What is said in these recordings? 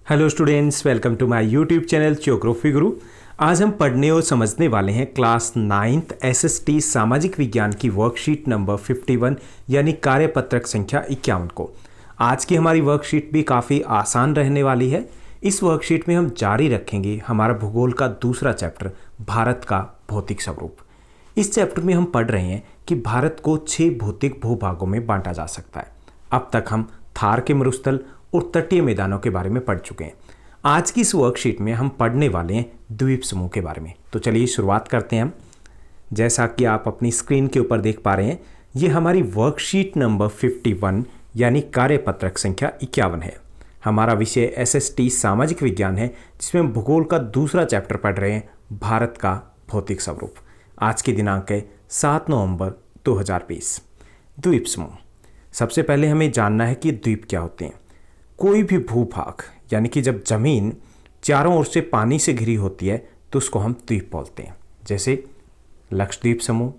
Hello students, welcome to my YouTube channel Geography Guru. आज हम पढ़ने और समझने वाले हैं क्लास 9th एसएसटी सामाजिक विज्ञान की वर्कशीट नंबर 51 यानी कार्यपत्रक संख्या 51 को। आज की हमारी वर्कशीट भी काफ़ी आसान रहने वाली है। इस वर्कशीट में हम जारी रखेंगे हमारा भूगोल का दूसरा चैप्टर भारत का भौतिक स्वरूप। इस चैप्टर में हम पढ़ रहे हैं कि भारत को 6 भौतिक भूभागों में बांटा जा सकता है। अब तक हम थार के मरुस्थल और तटीय मैदानों के बारे में पढ़ चुके हैं। आज की इस वर्कशीट में हम पढ़ने वाले हैं द्वीप समूह के बारे में। तो चलिए शुरुआत करते हैं हम। जैसा कि आप अपनी स्क्रीन के ऊपर देख पा रहे हैं, ये हमारी वर्कशीट नंबर 51 यानी कार्यपत्रक संख्या 51 है। हमारा विषय एसएसटी सामाजिक विज्ञान है, जिसमें हम भूगोल का दूसरा चैप्टर पढ़ रहे हैं भारत का भौतिक स्वरूप। आज की दिनांक है 7 नवंबर 2020। द्वीप समूह। सबसे पहले हमें जानना है कि द्वीप क्या होते हैं। कोई भी भूभाग यानी कि जब जमीन चारों ओर से पानी से घिरी होती है तो उसको हम द्वीप बोलते हैं। जैसे लक्षद्वीप समूह,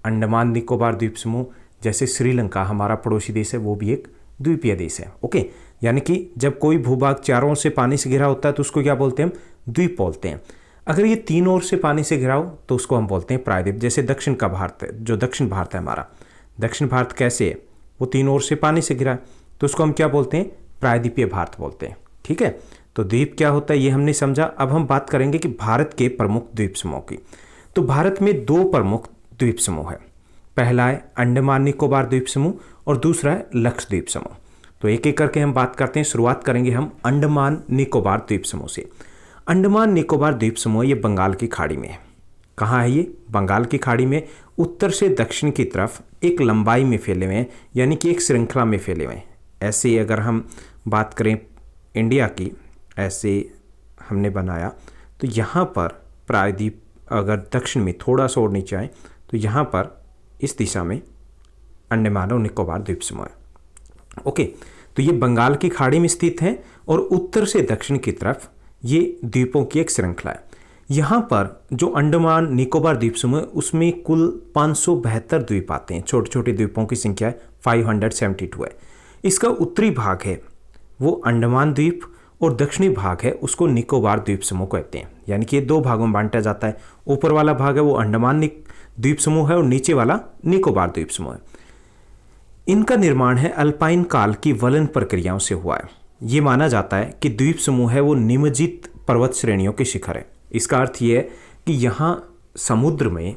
अंडमान निकोबार द्वीप समूह, जैसे श्रीलंका हमारा पड़ोसी देश है, वो भी एक द्वीपीय देश है। ओके, यानी कि जब कोई भूभाग चारों ओर से पानी से घिरा होता है तो उसको क्या बोलते हैं? हम द्वीप बोलते हैं। अगर ये तीन ओर से पानी से घिरा हो तो उसको हम बोलते हैं प्रायद्वीप। जैसे दक्षिण का भारत है, जो दक्षिण भारत है हमारा, दक्षिण भारत कैसे है? वो तीन ओर से पानी से घिरा है तो उसको हम क्या बोलते हैं? प्रायद्वीपीय भारत बोलते हैं। ठीक है, तो द्वीप क्या होता है ये हमने समझा। अब हम बात करेंगे कि भारत के प्रमुख द्वीप समूह की। तो भारत में 2 प्रमुख द्वीप समूह है। पहला है अंडमान निकोबार द्वीप समूह और दूसरा है लक्षद्वीप समूह। तो एक एक करके हम बात करते हैं। शुरुआत करेंगे हम अंडमान निकोबार द्वीप समूह से। अंडमान निकोबार द्वीप समूह ये बंगाल की खाड़ी में है। कहाँ है ये? बंगाल की खाड़ी में उत्तर से दक्षिण की तरफ एक लंबाई में फैले हुए हैं, यानी कि एक श्रृंखला में फैले हुए हैं। ऐसे ही अगर हम बात करें इंडिया की, ऐसे हमने बनाया तो यहाँ पर प्रायद्वीप अगर दक्षिण में थोड़ा सा और नीचे आए तो यहाँ पर इस दिशा में अंडमान और निकोबार द्वीप समूह है। ओके, तो ये बंगाल की खाड़ी में स्थित है और उत्तर से दक्षिण की तरफ ये द्वीपों की एक श्रृंखला है। यहाँ पर जो अंडमान निकोबार द्वीप समूह है उसमें कुल 572 द्वीप आते हैं। छोटे छोटे द्वीपों की संख्या 572 है। इसका उत्तरी भाग है वो अंडमान द्वीप और दक्षिणी भाग है उसको निकोबार द्वीप समूह कहते हैं। यानी कि ये 2 भागों में बांटा जाता है। ऊपर वाला भाग है वो अंडमान द्वीप समूह है और नीचे वाला निकोबार द्वीप समूह है। इनका निर्माण है अल्पाइन काल की वलन प्रक्रियाओं से हुआ है। ये माना जाता है कि द्वीप समूह है वो निमज्जित पर्वत श्रेणियों के शिखर है। इसका अर्थ ये है कि यहाँ समुद्र में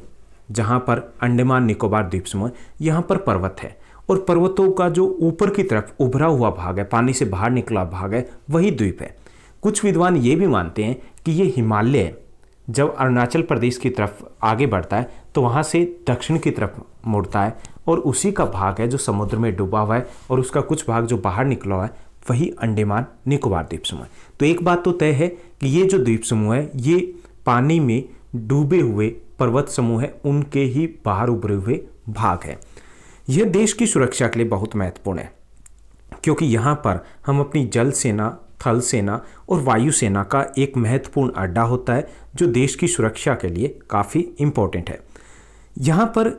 जहाँ पर अंडमान निकोबार द्वीप समूह है यहाँ पर पर्वत है और पर्वतों का जो ऊपर की तरफ उभरा हुआ भाग है, पानी से बाहर निकला भाग है, वही द्वीप है। कुछ विद्वान ये भी मानते हैं कि ये हिमालय जब अरुणाचल प्रदेश की तरफ आगे बढ़ता है तो वहाँ से दक्षिण की तरफ मुड़ता है और उसी का भाग है जो समुद्र में डूबा हुआ है और उसका कुछ भाग जो बाहर निकला हुआ है वही अंडमान निकोबार द्वीप समूह है। तो एक बात तो तय है कि ये जो द्वीप समूह है ये पानी में डूबे हुए पर्वत समूह है, उनके ही बाहर उभरे हुए भाग है। यह देश की सुरक्षा के लिए बहुत महत्वपूर्ण है क्योंकि यहाँ पर हम अपनी जल सेना, थल सेना और वायु सेना का एक महत्वपूर्ण अड्डा होता है जो देश की सुरक्षा के लिए काफ़ी इम्पोर्टेंट है। यहाँ पर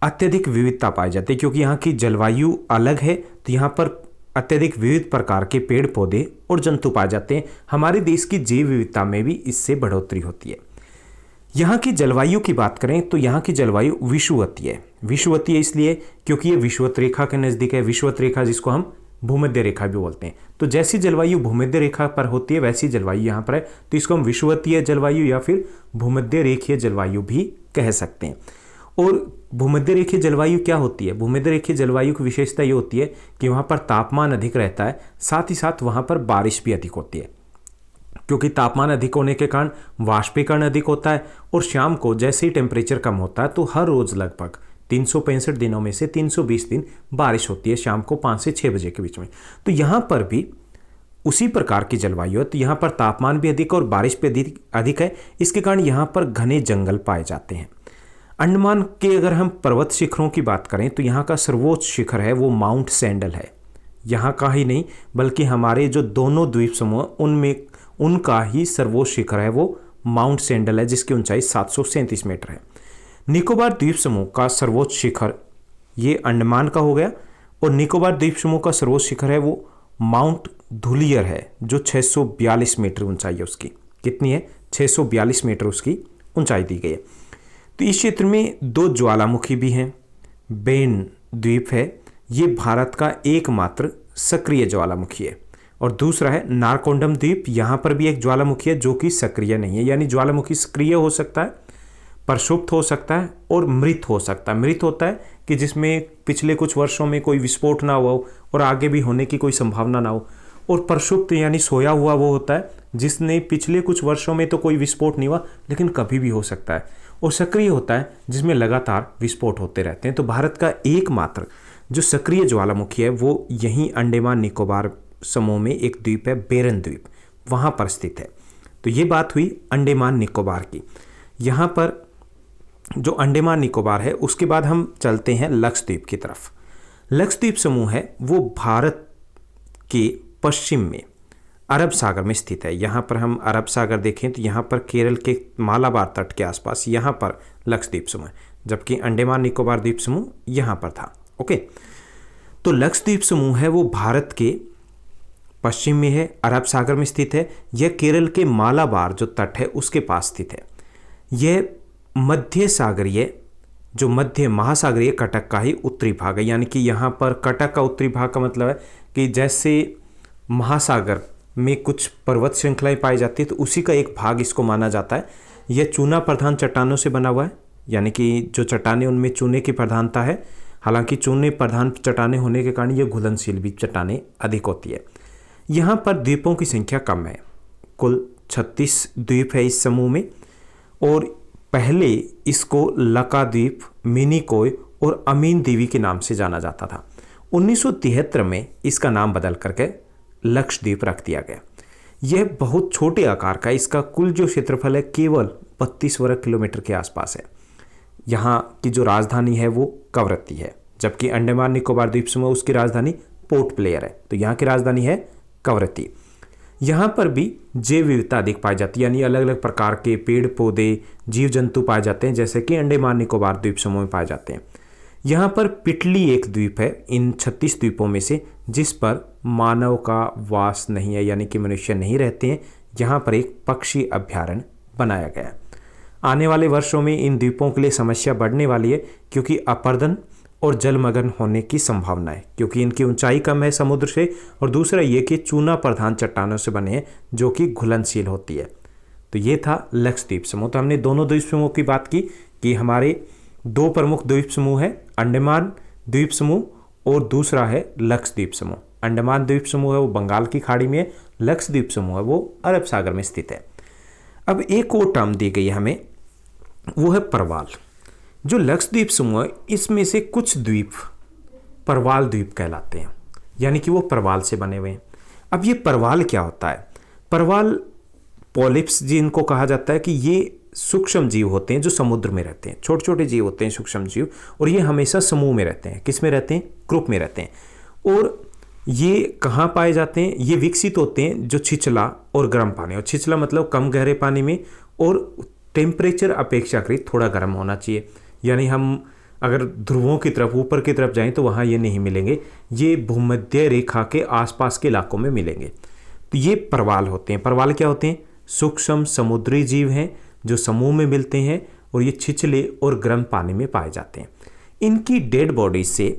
अत्यधिक विविधता पाई जाती है क्योंकि यहाँ की जलवायु अलग है, तो यहाँ पर अत्यधिक विविध प्रकार के पेड़ पौधे और जंतु पाए जाते हैं। हमारे देश की जैव विविधता में भी इससे बढ़ोतरी होती है। यहाँ की जलवायु की बात करें तो यहाँ की जलवायु विषुवतीय है। विषुवतीय इसलिए क्योंकि ये विषुवत रेखा के नज़दीक है। विषुवत रेखा जिसको हम भूमध्य रेखा भी बोलते हैं। तो जैसी जलवायु भूमध्य रेखा पर होती है वैसी जलवायु यहाँ पर है, तो इसको हम विषुवतीय जलवायु या फिर भूमध्य रेखीय जलवायु भी कह सकते हैं। और भूमध्य रेखीय जलवायु क्या होती है? भूमध्य रेखीय जलवायु की विशेषता ये होती है कि वहाँ पर तापमान अधिक रहता है, साथ ही साथ वहाँ पर बारिश भी अधिक होती है क्योंकि तापमान अधिक होने के कारण वाष्पीकरण अधिक होता है और शाम को जैसे ही टेम्परेचर कम होता है तो हर रोज़ लगभग 365 दिनों में से 320 दिन बारिश होती है शाम को 5 से 6 बजे के बीच में। तो यहाँ पर भी उसी प्रकार की जलवायु है। तो यहाँ पर तापमान भी अधिक और बारिश भी अधिक है। इसके कारण यहाँ पर घने जंगल पाए जाते हैं। अंडमान के अगर हम पर्वत शिखरों की बात करें तो यहाँ का सर्वोच्च शिखर है वो माउंट सैंडल है। यहाँ का ही नहीं बल्कि हमारे जो दोनों द्वीप समूह उनमें उनका ही सर्वोच्च शिखर है वो माउंट सैंडल है, जिसकी ऊंचाई 737 मीटर है। निकोबार द्वीप समूह का सर्वोच्च शिखर ये अंडमान का हो गया और निकोबार द्वीप समूह का सर्वोच्च शिखर है वो माउंट धुलियर है जो 642 मीटर ऊंचाई है उसकी। कितनी है? 642 मीटर उसकी ऊंचाई दी गई है। तो इस क्षेत्र में दो ज्वालामुखी भी हैं। बेन द्वीप है, ये भारत का एकमात्र सक्रिय ज्वालामुखी है। और दूसरा है नारकोंडम द्वीप, यहाँ पर भी एक ज्वालामुखी है जो कि सक्रिय नहीं है। यानी ज्वालामुखी सक्रिय हो सकता है, प्रक्षुब्ध हो सकता है और मृत हो सकता है। मृत होता है कि जिसमें पिछले कुछ वर्षों में कोई विस्फोट ना हुआ हो और आगे भी होने की कोई संभावना ना हो। और प्रक्षुब्ध यानी सोया हुआ वो होता है जिसने पिछले कुछ वर्षों में तो कोई विस्फोट नहीं हुआ लेकिन कभी भी हो सकता है। और सक्रिय होता है जिसमें लगातार विस्फोट होते रहते हैं। तो भारत का एकमात्र जो सक्रिय ज्वालामुखी है वो यहीं अंडमान निकोबार समूह में एक द्वीप है, बेरन द्वीप, वहाँ पर स्थित है। तो ये बात हुई अंडमान निकोबार की। यहाँ पर जो अंडमान निकोबार है उसके बाद हम चलते हैं लक्षद्वीप की तरफ। लक्षद्वीप समूह है वो भारत के पश्चिम में अरब सागर में स्थित है। यहाँ पर हम अरब सागर देखें तो यहाँ पर केरल के मालाबार तट के आसपास यहाँ पर लक्षद्वीप समूह है, जबकि अंडमान निकोबार द्वीप समूह यहाँ पर था। ओके, तो लक्षद्वीप समूह है वो भारत के पश्चिम में है, अरब सागर में स्थित है। यह केरल के मालाबार जो तट है उसके पास स्थित है। यह मध्य सागरीय जो मध्य महासागरीय कटक का ही उत्तरी भाग है। यानी कि यहाँ पर कटक का उत्तरी भाग का मतलब है कि जैसे महासागर में कुछ पर्वत श्रृंखलाएं पाई जाती है तो उसी का एक भाग इसको माना जाता है। यह चूना प्रधान चट्टानों से बना हुआ है, यानी कि जो चट्टानें उनमें चूने की प्रधानता है। हालांकि चूने प्रधान चट्टानें होने के कारण ये घुलनशील भी चट्टानें अधिक होती है। यहाँ पर द्वीपों की संख्या कम है, कुल 36 द्वीप है इस समूह में। और पहले इसको लका द्वीप, मिनिकोय और अमीन देवी के नाम से जाना जाता था। 1973 में इसका नाम बदल करके लक्षद्वीप रख दिया गया। यह बहुत छोटे आकार का, इसका कुल जो क्षेत्रफल है केवल 32 वर्ग किलोमीटर के आसपास है। यहाँ की जो राजधानी है वो कवरत्ती है, जबकि अंडमान निकोबार द्वीप समूह उसकी राजधानी पोर्ट ब्लेयर है। तो यहाँ की राजधानी है कवरत्ती। यहाँ पर भी जैव विविधता अधिक पाई जाती है, यानी अलग अलग प्रकार के पेड़ पौधे जीव जंतु पाए जाते हैं जैसे कि अंडमान निकोबार द्वीप समूह में पाए जाते हैं। यहाँ पर पिटली एक द्वीप है इन 36 द्वीपों में से जिस पर मानव का वास नहीं है, यानी कि मनुष्य नहीं रहते हैं। यहाँ पर एक पक्षी अभ्यारण्य बनाया गया है। आने वाले वर्षों में इन द्वीपों के लिए समस्या बढ़ने वाली है क्योंकि अपरदन और जलमग्न होने की संभावना है, क्योंकि इनकी ऊंचाई कम है समुद्र से, और दूसरा ये कि चूना प्रधान चट्टानों से बने हैं जो कि घुलनशील होती है। तो ये था लक्षद्वीप समूह। तो हमने दोनों द्वीप समूह की बात की कि हमारे दो प्रमुख द्वीप समूह है, अंडमान द्वीप समूह और दूसरा है लक्षद्वीप समूह। अंडमान द्वीप समूह है वो बंगाल की खाड़ी में है, लक्षद्वीप समूह है वो अरब सागर में स्थित है। अब एक और टर्म दी गई है हमें, वो है परवाल। जो लक्षद्वीप समूह है इसमें से कुछ द्वीप परवाल द्वीप कहलाते हैं, यानी कि वो परवाल से बने हुए हैं। अब ये परवाल क्या होता है? परवाल पॉलिप्स जिनको कहा जाता है कि ये सूक्ष्म जीव होते हैं जो समुद्र में रहते हैं, छोटे छोटे जीव होते हैं सूक्ष्म जीव, और ये हमेशा समूह में रहते हैं। किस में रहते हैं? ग्रुप में रहते हैं। और ये कहाँ पाए जाते हैं? ये विकसित होते हैं जो छिछला और गर्म पानी, और छिछला मतलब कम गहरे पानी में, और टेम्परेचर अपेक्षाकृत थोड़ा गर्म होना चाहिए। यानी हम अगर ध्रुवों की तरफ ऊपर की तरफ जाएं तो वहाँ ये नहीं मिलेंगे, ये भूमध्य रेखा के आसपास के इलाकों में मिलेंगे। तो ये परवाल होते हैं। परवाल क्या होते हैं? सूक्ष्म समुद्री जीव हैं जो समूह में मिलते हैं, और ये छिछले और गर्म पानी में पाए जाते हैं। इनकी डेड बॉडी से,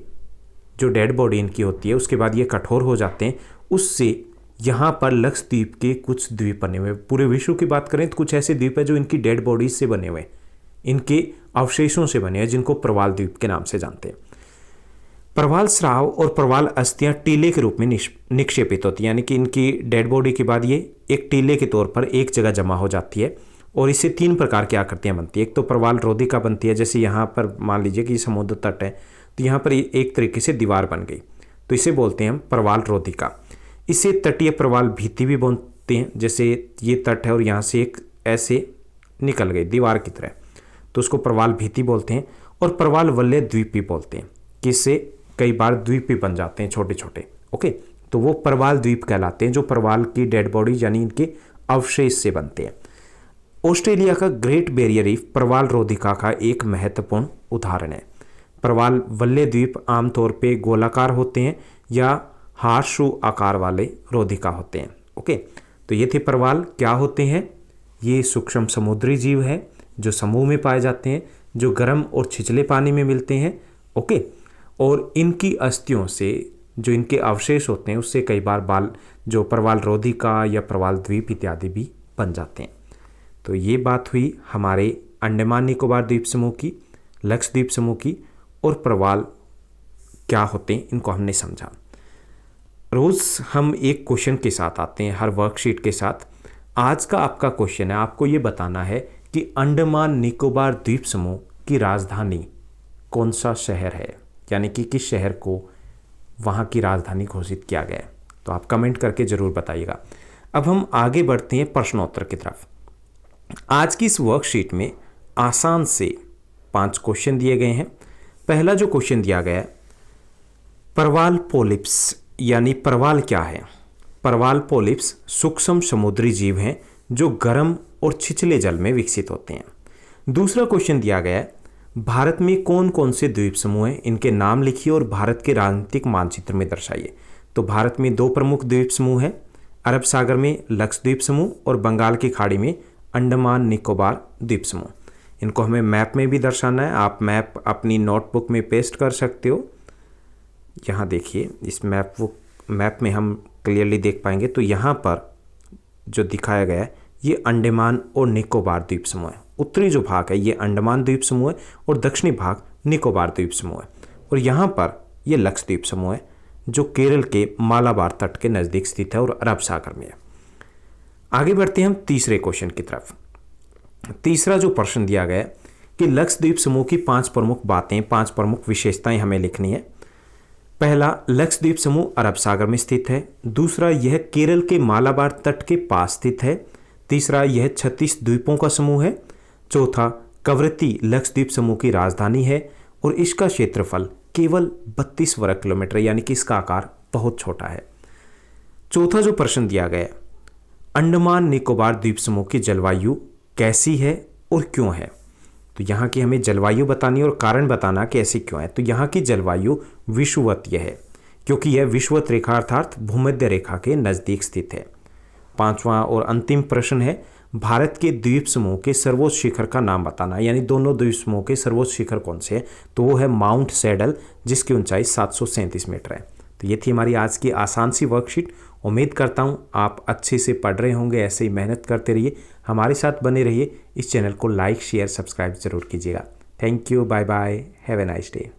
जो डेड बॉडी इनकी होती है उसके बाद ये कठोर हो जाते हैं, उससे यहाँ पर लक्षद्वीप के कुछ द्वीप बने हुए। पूरे विश्व की बात करें तो कुछ ऐसे द्वीप है जो इनकी डेड बॉडीज से बने हुए, इनके अवशेषों से बने हैं, जिनको प्रवाल द्वीप के नाम से जानते हैं। प्रवाल स्राव और प्रवाल अस्थियां टीले के रूप में निक्षेपित होती है, यानी कि इनकी डेड बॉडी के बाद ये एक टीले के तौर पर एक जगह जमा हो जाती है, और इससे 3 प्रकार की आकृतियां बनती है। एक तो प्रवाल रोधिका बनती है, जैसे यहाँ पर मान लीजिए कि समुद्र तट है तो यहाँ पर एक तरीके से दीवार बन गई, तो इसे बोलते हैं हम प्रवाल रोधिका। इसे तटीय प्रवाल भीति भी बोलते हैं, जैसे ये तट है और यहाँ से एक ऐसे निकल गई दीवार की तरह, तो उसको प्रवाल भीति बोलते हैं। और प्रवाल वलय द्वीप भी बोलते हैं, कि इससे कई बार द्वीप भी बन जाते हैं छोटे छोटे। ओके, तो वो प्रवाल द्वीप कहलाते हैं जो प्रवाल की डेड बॉडी यानी इनके अवशेष से बनते हैं। ऑस्ट्रेलिया का ग्रेट बैरियर रीफ प्रवाल रोधिका का एक महत्वपूर्ण उदाहरण है। प्रवाल वलय द्वीप आमतौर पे गोलाकार होते हैं या हार्शु आकार वाले रोधिका होते हैं। ओके, तो ये थे प्रवाल। क्या होते हैं? ये सूक्ष्म समुद्री जीव है जो समूह में पाए जाते हैं, जो गर्म और छिछले पानी में मिलते हैं। ओके, और इनकी अस्थियों से जो इनके अवशेष होते हैं उससे कई बार बाल जो प्रवाल रोधिका या प्रवाल द्वीप इत्यादि भी बन जाते हैं। तो ये बात हुई हमारे अंडमान निकोबार द्वीप समूह की, लक्षद्वीप समूह की, और प्रवाल क्या होते हैं इनको हमने समझा। रोज़ हम एक क्वेश्चन के साथ आते हैं, हर वर्कशीट के साथ। आज का आपका क्वेश्चन है, आपको ये बताना है कि अंडमान निकोबार द्वीप समूह की राजधानी कौन सा शहर है, यानी कि किस शहर को वहाँ की राजधानी घोषित किया गया है। तो आप कमेंट करके ज़रूर बताइएगा। अब हम आगे बढ़ते हैं प्रश्नोत्तर की तरफ। आज की इस वर्कशीट में आसान से 5 क्वेश्चन दिए गए हैं। पहला जो क्वेश्चन दिया गया है, प्रवाल पोलिप्स यानी प्रवाल क्या है? प्रवाल पोलिप्स सूक्ष्म समुद्री जीव हैं जो गर्म और छिछले जल में विकसित होते हैं। दूसरा क्वेश्चन दिया गया है, भारत में कौन कौन से द्वीप समूह हैं, इनके नाम लिखिए और भारत के राजनीतिक मानचित्र में दर्शाइए। तो भारत में 2 प्रमुख द्वीप समूह हैं, अरब सागर में लक्षद्वीप समूह और बंगाल की खाड़ी में अंडमान निकोबार द्वीप समूह। इनको हमें मैप में भी दर्शाना है। आप मैप अपनी नोटबुक में पेस्ट कर सकते हो। यहाँ देखिए, इस मैप में हम क्लियरली देख पाएंगे। तो यहाँ पर जो दिखाया गया है ये अंडमान और निकोबार द्वीप समूह है। उत्तरी जो भाग है ये अंडमान द्वीप समूह है और दक्षिणी भाग निकोबार द्वीप समूह है। और यहाँ पर ये लक्षद्वीप समूह है जो केरल के मालाबार तट के नज़दीक स्थित है और अरब सागर में है। आगे बढ़ते हैं हम तीसरे क्वेश्चन की तरफ। तीसरा जो प्रश्न दिया गया है कि लक्षद्वीप समूह की 5 प्रमुख बातें, 5 प्रमुख विशेषताएं हमें लिखनी है। पहला, लक्षद्वीप समूह अरब सागर में स्थित है। दूसरा, यह केरल के मालाबार तट के पास स्थित है। तीसरा, यह 36 द्वीपों का समूह है। चौथा, कवरत्ती लक्षद्वीप समूह की राजधानी है और इसका क्षेत्रफल केवल 32 वर्ग किलोमीटर, यानी कि इसका आकार बहुत छोटा है। चौथा जो प्रश्न दिया गया है, अंडमान निकोबार द्वीप समूह की जलवायु कैसी है और क्यों है? तो यहाँ की हमें जलवायु बतानी और कारण बताना कि ऐसी क्यों है। तो यहाँ की जलवायु विषुवतीय है क्योंकि यह विषुवत रेखा अर्थात भूमध्य रेखा के नज़दीक स्थित है। 5वां और अंतिम प्रश्न है, भारत के द्वीप समूह के सर्वोच्च शिखर का नाम बताना, यानी दोनों द्वीप समूह के सर्वोच्च शिखर कौन से हैं? तो वो है माउंट सैडल, जिसकी ऊंचाई 737 मीटर है। तो ये थी हमारी आज की आसान सी वर्कशीट। उम्मीद करता हूँ आप अच्छे से पढ़ रहे होंगे। ऐसे ही मेहनत करते रहिए, हमारे साथ बने रहिए। इस चैनल को लाइक, शेयर, सब्सक्राइब जरूर कीजिएगा। Thank you, bye bye, have a nice day.